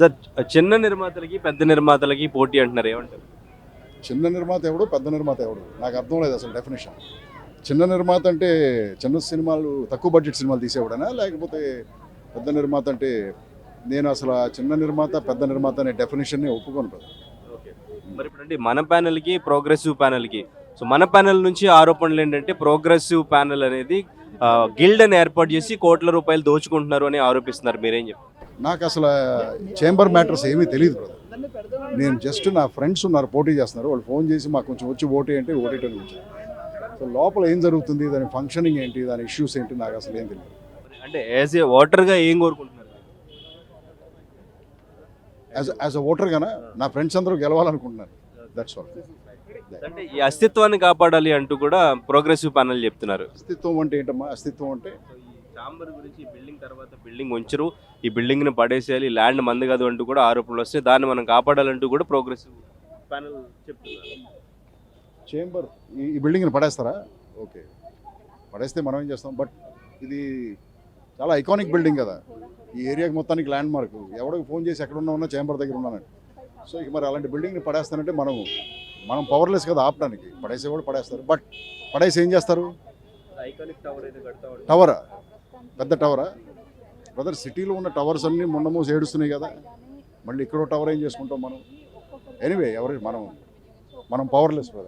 Sir చిన్న నిర్మాతలకి, పెద్ద నిర్మాతలకి పోటీ అంటున్నారు ఏమంటారు? చిన్న నిర్మాత ఎవడు, పెద్ద నిర్మాత ఎవడు, నాకు అర్థం లేదు అసలు డెఫినేషన్. చిన్న నిర్మాత అంటే చిన్న సినిమాలు, తక్కువ బడ్జెట్ సినిమాలు తీసేవాడనా, లేకపోతే పెద్ద నిర్మాత అంటే నేను అసలు ఆ చిన్న నిర్మాత పెద్ద నిర్మాత అనే డెఫినేషన్ని ఒప్పుకోను కదా. మరి ఇప్పుడంటే మన ప్యానెల్కి, ప్రోగ్రెసివ్ ప్యానెల్కి, సో మన ప్యానెల్ నుంచి ఆరోపణలు ఏంటంటే ప్రోగ్రెసివ్ ప్యానెల్ అనేది గిల్డ్ అని ఏర్పాటు చేసి కోట్ల రూపాయలు దోచుకుంటున్నారు అని ఆరోపిస్తున్నారు. మీరేం చెప్తారు? నాకు అసలు చేంబర్ మ్యాటర్స్ ఏమీ తెలియదు బ్రదర్. నేను జస్ట్ నా ఫ్రెండ్స్ ఉన్నారు, పోటీ చేస్తున్నారు, వాళ్ళు ఫోన్ చేసి మాకు కొంచెం వచ్చి ఓటీ అంటే ఓటేయడం నుంచి. సో లోపల ఏం జరుగుతుంది, దాని ఫంక్షనింగ్ ఏంటి, దాని ఇష్యూస్ ఏంటి, నాకు అసలు ఏం తెలియదు. అంటే యాజ్ ఏ ఓటర్గా ఏం కోరుకుంటున్నారు? యాజ్ అ ఓటర్గానా నా ఫ్రెండ్స్ అందరూ గెలవాలనుకుంటున్నాను, దట్స్ ఆల్. అంటే ఈ అస్తిత్వాన్ని కాపాడాలి అంటూ కూడా ప్రోగ్రెసివ్ ప్యానెల్ చెప్తున్నారు. అస్తిత్వం అంటే ఏంటమ్మా? అస్తిత్వం అంటే చాంబర్ గురించి బిల్డింగ్ తర్వాత బిల్డింగ్ ఉంచరు, ఈ బిల్డింగ్ ని పడేసేయాలి, ల్యాండ్ మంది కాదు అంటూ కూడా ఆరోపణలు వస్తాయి. దాన్ని మనం కాపాడాలంటూ కూడా ప్రోగ్రెసివ్ ప్యానెల్ చెప్తున్నారు. చేంబర్ ఈ బిల్డింగ్ని పడేస్తారా? ఓకే, పడేస్తే మనం ఏం చేస్తాం, బట్ ఇది చాలా ఐకానిక్ బిల్డింగ్ కదా, ఈ ఏరియాకి మొత్తానికి ల్యాండ్ మార్క్. ఎవరికి ఫోన్ చేసి ఎక్కడ ఉన్నా చేంబర్ దగ్గర ఉన్నానండి. సో ఇక మరి అలాంటి బిల్డింగ్ని పడేస్తానంటే మనం పవర్లెస్ కదా ఆపడానికి. పడేసేవాడు పడేస్తారు, బట్ పడేసి ఏం చేస్తారు? టవరా? పెద్ద టవరా బ్రదర్? సిటీలో ఉన్న టవర్స్ అన్నీ మొండమూసి ఏడుస్తున్నాయి కదా, మళ్ళీ ఇక్కడ టవర్ ఏం చేసుకుంటాం మనం? ఎనీవే, మనం పవర్లెస్ బ్రదర్.